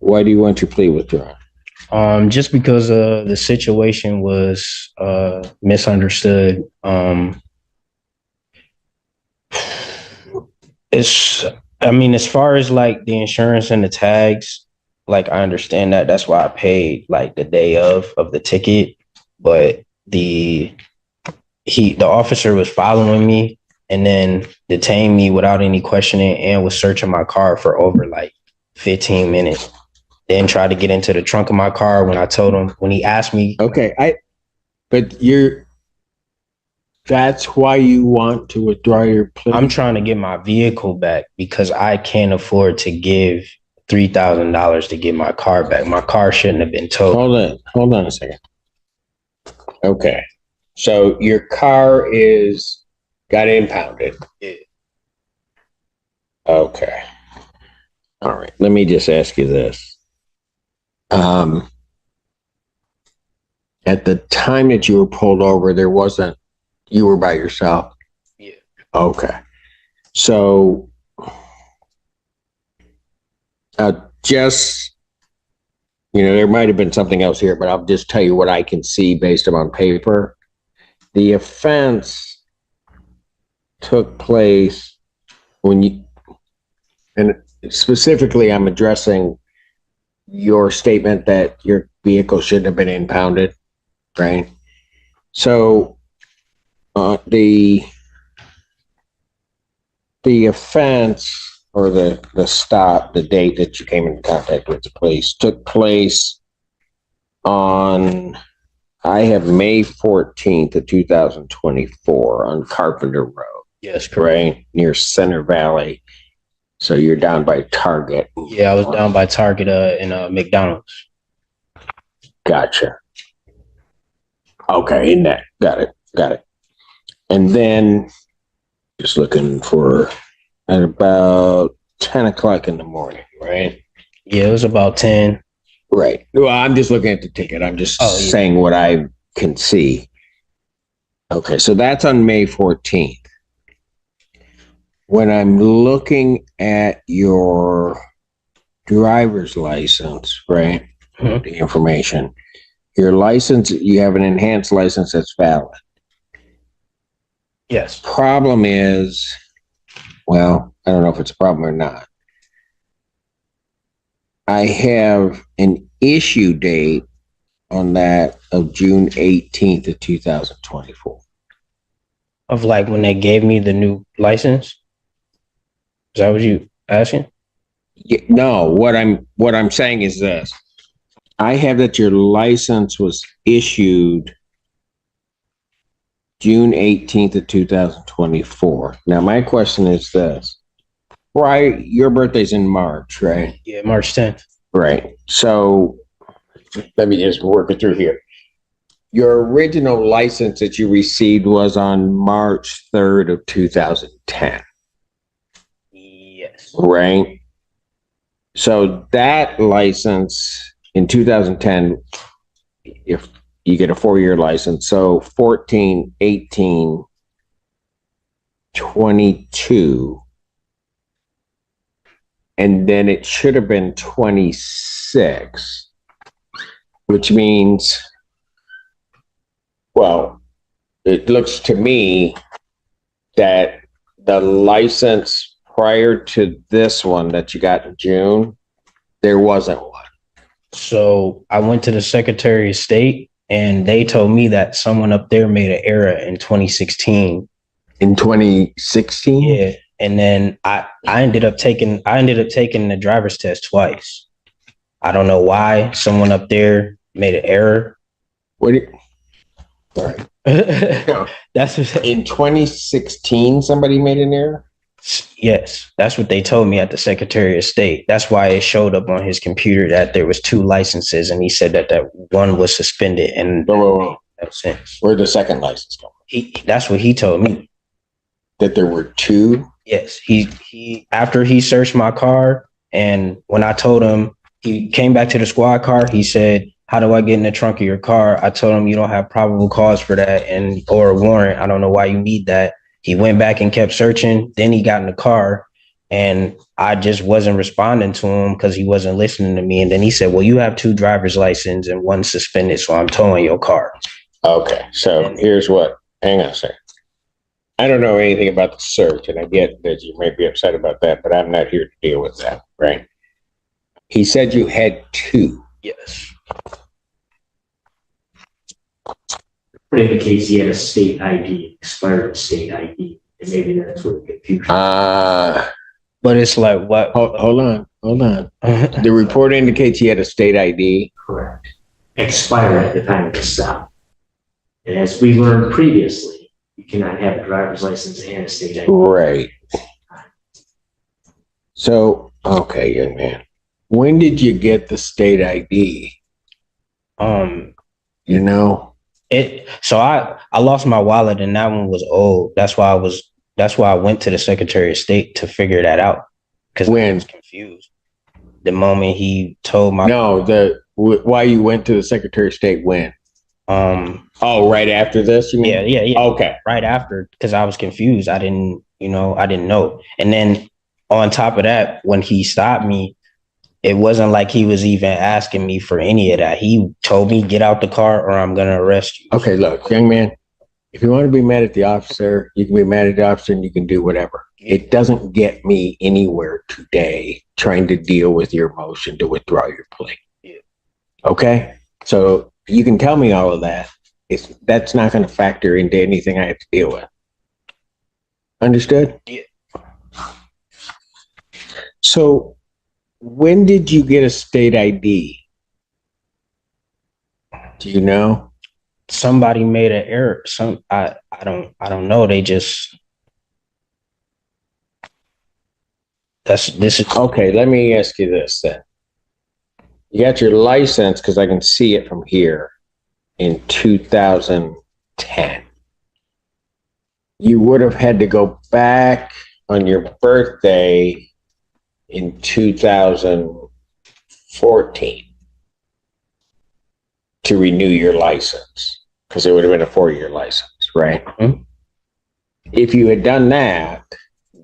Why do you want your plea withdrawn? Just because the situation was misunderstood. As far as like the insurance and the tags, like I understand that. That's why I paid like the day of the ticket. But the officer was following me and then detained me without any questioning and was searching my car for over like 15 minutes. Then tried to get into the trunk of my car when he asked me. Okay, that's why you want to withdraw your plea? I'm trying to get my vehicle back because I can't afford to give $3,000 to get my car back. My car shouldn't have been towed. Hold on a second. Okay. So your car got impounded. Yeah. Okay. All right. Let me just ask you this. At the time that you were pulled over, you were by yourself? Yeah. Okay. So there might have been something else here, but I'll just tell you what I can see based on paper. The offense took place and specifically I'm addressing your statement that your vehicle shouldn't have been impounded, right? So the offense or the stop, the date that you came into contact with the police took place on, I have May 14th of 2024 on Carpenter Road. Yes, correct. Right near Center Valley. So you're down by Target. Yeah, I was down by Target in McDonald's. Gotcha. Okay, got it. And then just looking at about 10 o'clock in the morning, right? Yeah, it was about 10. Right. Well, I'm just looking at the ticket. I'm just saying what I can see. Okay, so that's on May 14th. When I'm looking at your driver's license, right? Mm-hmm. The information, your license, you have an enhanced license that's valid. Yes. Problem is, well, I don't know if it's a problem or not. I have an issue date on that of June 18th of 2024. Of like when they gave me the new license? Is that what you asking? Yeah, no, what I'm saying is this. I have that your license was issued June 18th of 2024. Now, my question is this. Right, your birthday's in March, right? Yeah, March 10th. Right. So let me just work it through here. Your original license that you received was on March 3rd of 2010. Yes. Right. So that license in 2010, if you get a 4-year license, so 14, 18, 22, and then it should have been 26, which means, well, it looks to me that the license prior to this one that you got in June, there wasn't one. So I went to the Secretary of State and they told me that someone up there made an error in 2016. In 2016? Yeah. And then I ended up taking the driver's test twice. I don't know why someone up there made an error. Sorry. That's what, in 2016 somebody made an error? Yes, that's what they told me at the Secretary of State. That's why it showed up on his computer that there was 2 licenses, and he said that one was suspended. And no sense. Where'd the second license come from? That's what he told me. That there were 2? Yes. He after he searched my car, and when I told him, he came back to the squad car, he said, "How do I get in the trunk of your car?" I told him, "You don't have probable cause for that or a warrant. I don't know why you need that." He went back and kept searching. Then he got in the car and I just wasn't responding to him because he wasn't listening to me. And then he said, well, you have 2 driver's licenses and 1 suspended, so I'm towing your car. Okay, so here's what, hang on a second. I don't know anything about the search, and I get that you may be upset about that, but I'm not here to deal with that, right? He said you had 2. Yes. It indicates he had a state ID, expired state ID, and maybe that's where the confusion. But it's like, what? Hold on. The report indicates he had a state ID. Correct. Expired at the time of the stop. And as we learned previously, you cannot have a driver's license and a state ID. Right. So, okay, young man. When did you get the state ID? You know? So I lost my wallet and that one was old. That's why I went to the Secretary of State to figure that out. Because I was confused. The moment he told my why you went to the Secretary of State when? Right after this, you mean? Yeah. Okay. Right after, because I was confused. I didn't know. And then on top of that, when he stopped me, it wasn't like he was even asking me for any of that. He told me, get out the car or I'm going to arrest you. Okay, look, young man, if you want to be mad at the officer, you can be mad at the officer and you can do whatever. It doesn't get me anywhere today trying to deal with your motion to withdraw your plea. Yeah. Okay? So you can tell me all of that. That's not going to factor into anything I have to deal with. Understood? Yeah. So when did you get a state ID? Do you know? Somebody made an error. I don't know. They just this is okay. Let me ask you this then. You got your license, because I can see it from here, in 2010. You would have had to go back on your birthday in 2014 to renew your license, because it would have been a 4-year license, right? Mm-hmm. If you had done that,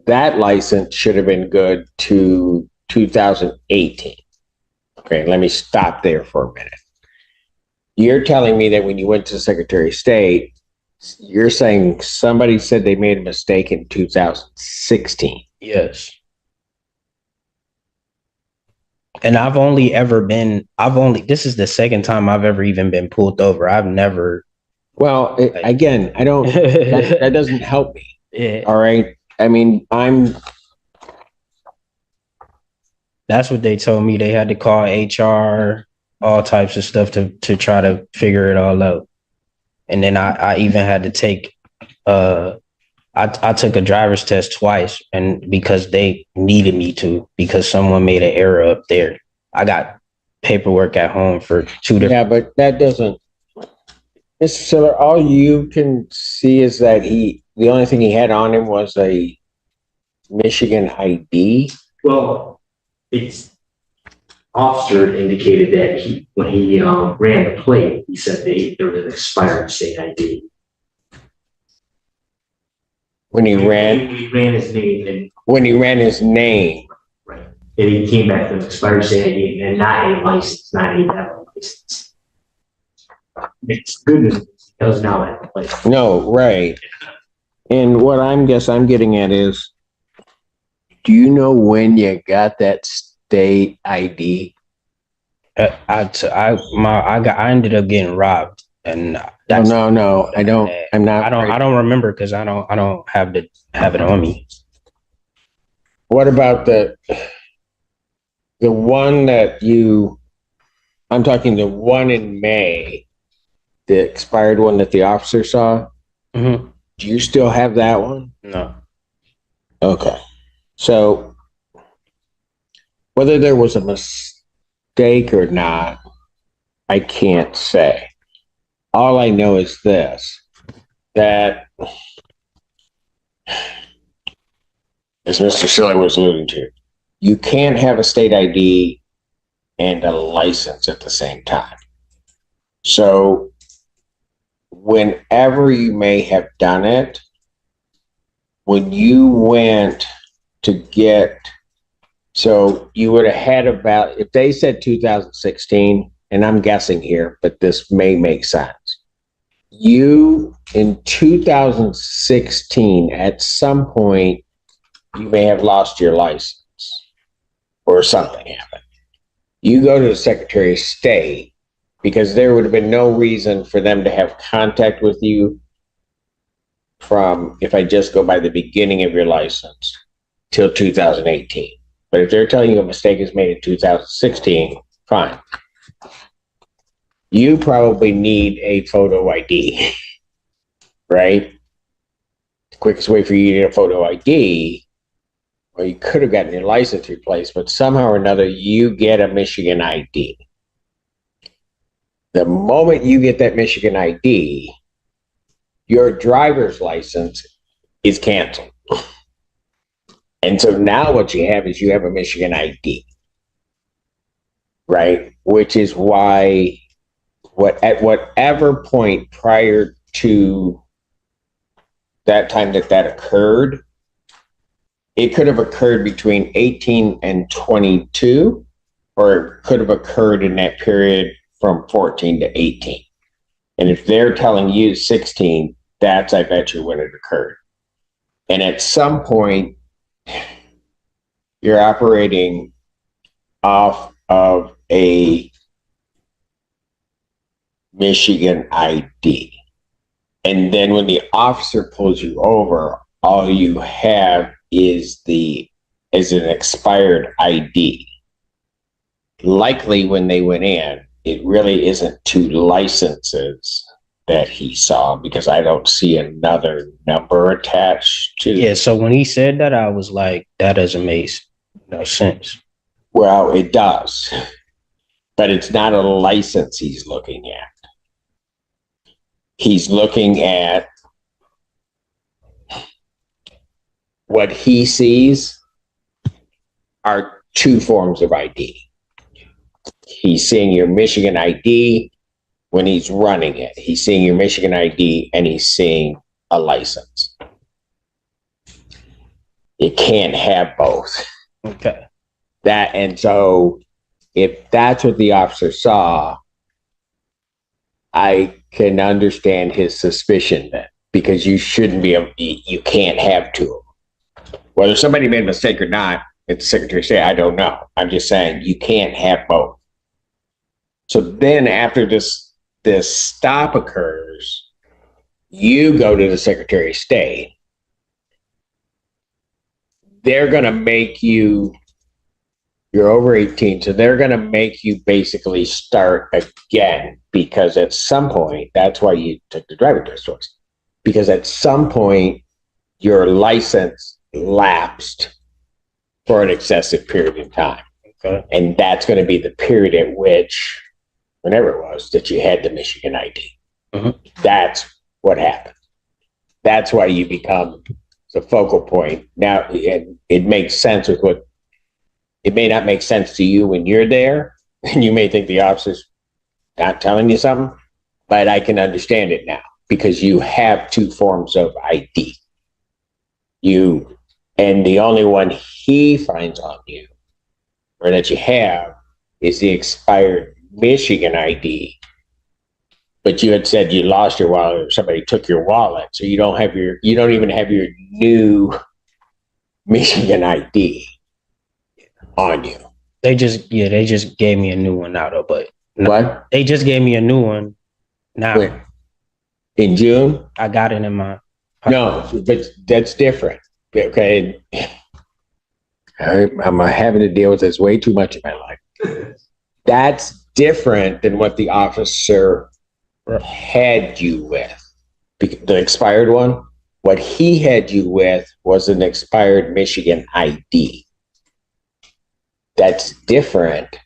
that license should have been good to 2018. Okay, let me stop there for a minute. You're telling me that when you went to the Secretary of State, you're saying somebody said they made a mistake in 2016. Yes. And this is the second time I've ever even been pulled over. I've never. Well, again, I don't, that doesn't help me. Yeah. All right. I mean, that's what they told me. They had to call HR, all types of stuff to try to figure it all out. And then I even had to take, I took a driver's test twice, and because they needed me to, because someone made an error up there. I got paperwork at home for 2 different. Yeah, but that doesn't, Mr. Siller, all you can see is that the only thing he had on him was a Michigan ID. Well, it's officer indicated that when he ran the plate, he said there was an expired state ID. When he ran his name, and when he ran his name. right, and he came back with an expired state ID and not a license, not a valid license. It's good news. He does now have a license. No, right. And what I'm getting at is, do you know when you got that state ID? I ended up getting robbed, and No, I don't. I'm not. I don't remember because I don't have it on me. What about the one that I'm talking the one in May, the expired one that the officer saw? Mm-hmm. Do you still have that one? No. Okay. So whether there was a mistake or not, I can't say. All I know is this, that as Mr. Schiller was alluding to, you can't have a state ID and a license at the same time. So whenever you may have done it, when you went to get, so you would have had about, if they said 2016, and I'm guessing here, but this may make sense. You, in 2016, at some point, you may have lost your license or something happened. You go to the Secretary of State because there would have been no reason for them to have contact with you from, if I just go by the beginning of your license, till 2018. But if they're telling you a mistake is made in 2016, fine. You probably need a photo ID, right? The quickest way for you to get a photo ID, or you could have gotten your license replaced, but somehow or another, you get a Michigan ID. The moment you get that Michigan ID, your driver's license is canceled. And so now what you have is you have a Michigan ID, right? Which is why at whatever point prior to that time that occurred, it could have occurred between 18 and 22, or it could have occurred in that period from 14 to 18. And if they're telling you 16, that's, I bet you, when it occurred. And at some point, you're operating off of a Michigan ID. And then when the officer pulls you over, all you have is an expired ID. Likely when they went in, it really isn't two licenses that he saw, because I don't see another number attached to. Yeah, so when he said that, I was like, that doesn't make no sense. Well, it does, but it's not a license he's looking at. He's looking at what he sees are two forms of ID. He's seeing your Michigan ID when he's running it. He's seeing your Michigan ID and he's seeing a license. You can't have both. Okay. And so if that's what the officer saw, I can understand his suspicion then, because you shouldn't be able, you can't have two of them. Whether somebody made a mistake or not, it's the Secretary of State, I don't know. I'm just saying you can't have both. So then after this stop occurs, you go to the Secretary of State. They're going to make you, you're over 18, so they're going to make you basically start again, because at some point, that's why you took the driver test course, because at some point, your license lapsed for an excessive period of time. Okay. And that's going to be the period at which, whenever it was, that you had the Michigan ID. Mm-hmm. That's what happened. That's why you become the focal point. Now, it makes sense with what, it may not make sense to you when you're there, and you may think the officer's not telling you something, but I can understand it now, because you have two forms of ID. And the only one he finds on you, or that you have, is the expired Michigan ID. But you had said you lost your wallet, or somebody took your wallet, so you don't even have your new Michigan ID on you. They just gave me a new one now though, but no, What? they just gave me a new one now. When? In June? I got it in my pocket. No, but that's different. Okay. I'm having to deal with this way too much in my life. That's different than what the officer had you with. The expired one, what he had you with was an expired Michigan ID. That's different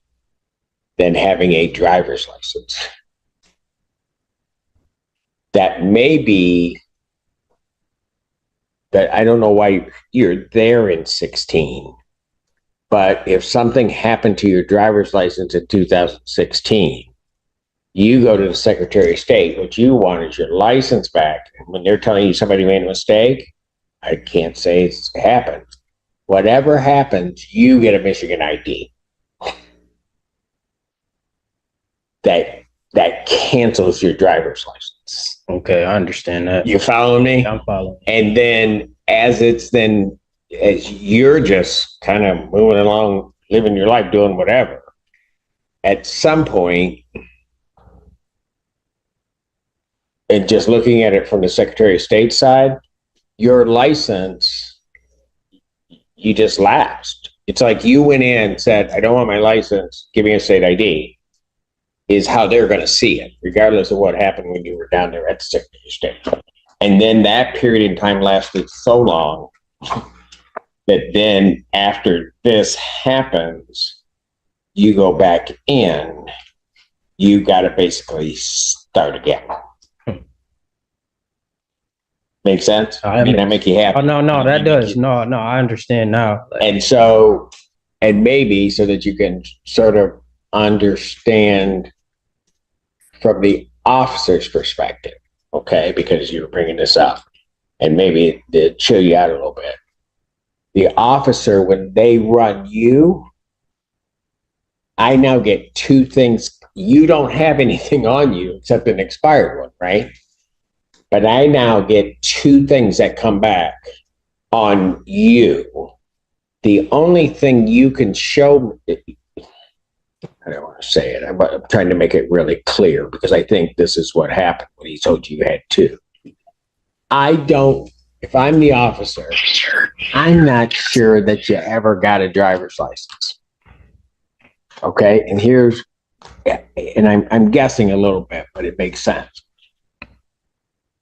than having a driver's license. That may be that, I don't know why you're there in 16, but if something happened to your driver's license in 2016, you go to the Secretary of State. What you want is your license back. And when they're telling you somebody made a mistake, I can't say it's happened. whatever happens, you get a Michigan ID. That cancels your driver's license. Okay, I understand that. You following me? I'm following. And then as you're just kind of moving along, living your life, doing whatever, at some point, and just looking at it from the Secretary of State side, your license, you just lapsed. It's like you went in and said, I don't want my license, give me a state ID, is how they're going to see it, regardless of what happened when you were down there at the Secretary of State. And then that period in time lasted so long that then after this happens, you go back in, you got to basically start again. Make sense? I mean, that make you happy? Oh, no, that does. No, I understand now. And maybe so that you can sort of understand from the officer's perspective, okay, because you were bringing this up, and maybe to chill you out a little bit. The officer, when they run you, I now get two things. You don't have anything on you except an expired one, right? But I now get two things that come back on you. The only thing you can show, I don't want to say it, I'm trying to make it really clear because I think this is what happened when he told you had two. If I'm the officer, I'm not sure that you ever got a driver's license. Okay, and I'm guessing a little bit, but it makes sense.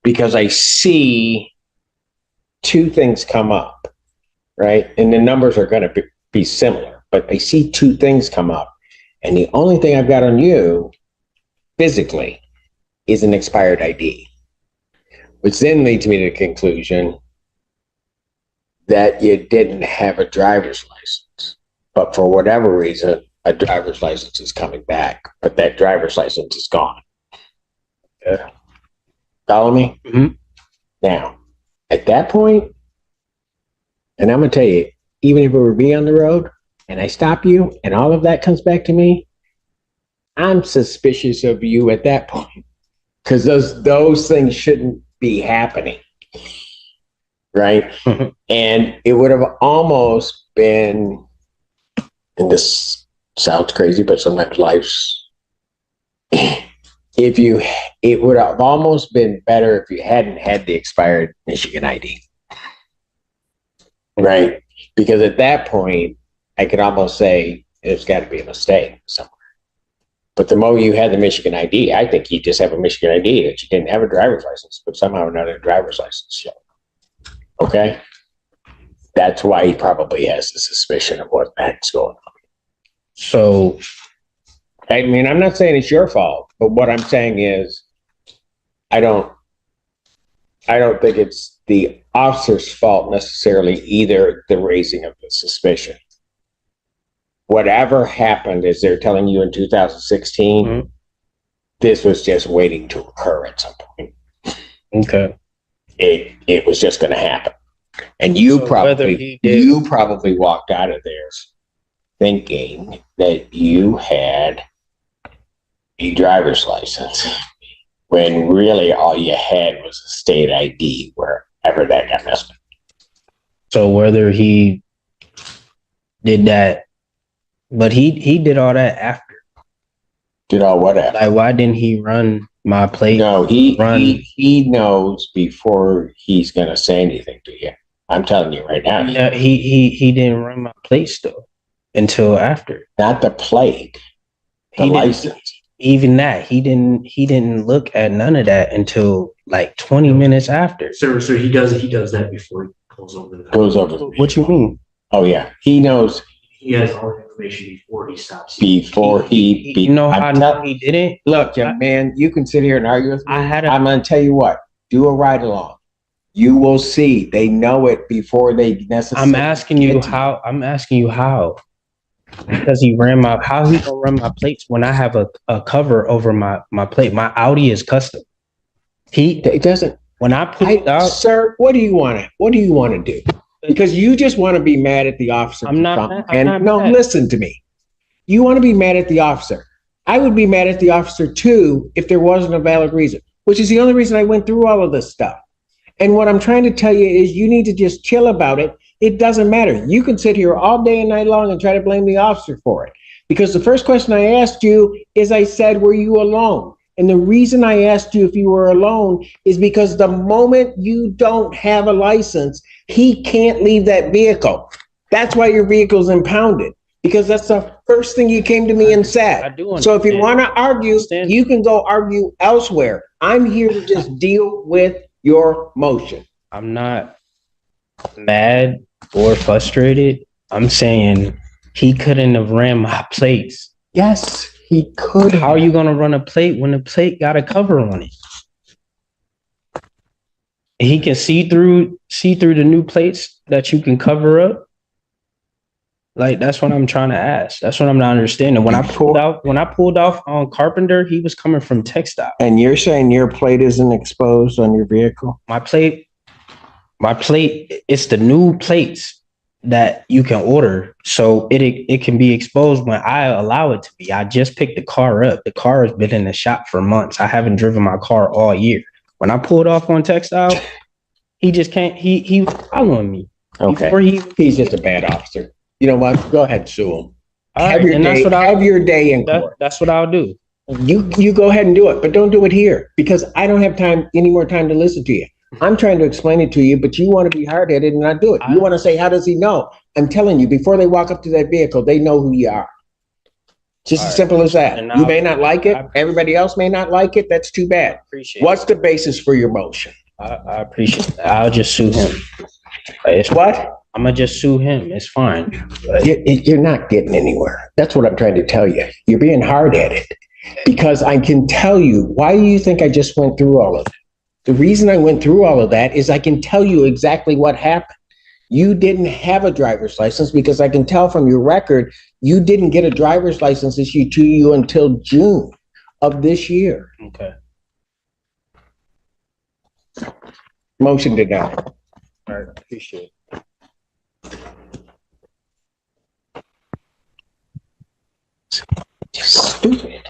Because I see two things come up, right? And the numbers are going to be similar, but I see two things come up. And the only thing I've got on you physically is an expired ID, which then leads me to the conclusion that you didn't have a driver's license. But for whatever reason, a driver's license is coming back, but that driver's license is gone. Yeah. Follow me? Mm-hmm. Now, at that point, and I'm going to tell you, even if it were me on the road and I stop you and all of that comes back to me, I'm suspicious of you at that point because those things shouldn't be happening. Right? And it would have almost been, and this sounds crazy, but sometimes life's, it would have almost been better if you hadn't had the expired Michigan ID. Right? Because at that point, I could almost say there's got to be a mistake somewhere. But the moment you had the Michigan ID, I think you just have a Michigan ID that you didn't have a driver's license, but somehow or another driver's license showed. Okay? That's why he probably has the suspicion of what the heck's going on. So, I mean, I'm not saying it's your fault, but what I'm saying is I don't think it's the officer's fault necessarily either, the raising of the suspicion. Whatever happened, as they're telling you in 2016, mm-hmm. This was just waiting to occur at some point. Okay. It was just going to happen. And you probably walked out of there thinking that you had a driver's license when really all you had was a state ID wherever that got messed up. So whether he did that, but he did all that after. Did all what after? Like, why didn't he run my plate? No, he knows before he's going to say anything to you. I'm telling you right now. Yeah, he didn't run my plate still until after. Not the plate, the license. Even that, he didn't look at none of that until like 20 minutes after. So he does that before he pulls over. What you mean? Oh yeah, he knows. He has all the information before he stops. You know how I know he didn't? Look, man, you can sit here and argue with me. I'm going to tell you what. Do a ride along. You will see. They know it before they necessarily. I'm asking you how. Because he ran how he gonna run my plates when I have a cover over my plate? My Audi is custom. It doesn't. When I put it out, sir, what do you want to do? Because you just want to be mad at the officer. I'm not for something. mad. I'm not no, mad. listen to me. You want to be mad at the officer. I would be mad at the officer too if there wasn't a valid reason, which is the only reason I went through all of this stuff. And what I'm trying to tell you is you need to just chill about it. It doesn't matter. You can sit here all day and night long and try to blame the officer for it. Because the first question I asked you is I said, were you alone? And the reason I asked you if you were alone is because the moment you don't have a license, he can't leave that vehicle. That's why your vehicle's impounded, because that's the first thing you came to me and said. I do understand. So if you want to argue, Understand. you can go argue elsewhere. I'm here to just deal with your motion. I'm not mad or frustrated. I'm saying he couldn't have ran my plates. Yes, he could. How are you gonna run a plate when the plate got a cover on it? He can see through the new plates that you can cover up. Like, that's what I'm trying to ask. That's what I'm not understanding. When I pulled off on Carpenter, he was coming from Textile. And you're saying your plate isn't exposed on your vehicle? My plate, it's the new plates that you can order, so it can be exposed when I allow it to be. I just picked the car up. The car has been in the shop for months. I haven't driven my car all year. When I pulled off on Textile, he just can't. He was following me. Okay. He's just a bad officer. You know what? Go ahead, sue him. Have your day in court. That's what I'll do. You go ahead and do it, but don't do it here because I don't have any more time to listen to you. I'm trying to explain it to you, but you want to be hard-headed and not do it. You want to say, how does he know? I'm telling you, before they walk up to that vehicle, they know who you are. Just as simple as that. You may not like it. Everybody else may not like it. That's too bad. What's the basis for your motion? I appreciate that. I'll just sue him. It's what? I'm gonna just sue him. It's fine. You're not getting anywhere. That's what I'm trying to tell you. You're being hard-headed because I can tell you, why do you think I just went through all of it? The reason I went through all of that is I can tell you exactly what happened. You didn't have a driver's license because I can tell from your record, you didn't get a driver's license issued to you until June of this year. Okay. Motion denied. All right. Appreciate it. Stupid.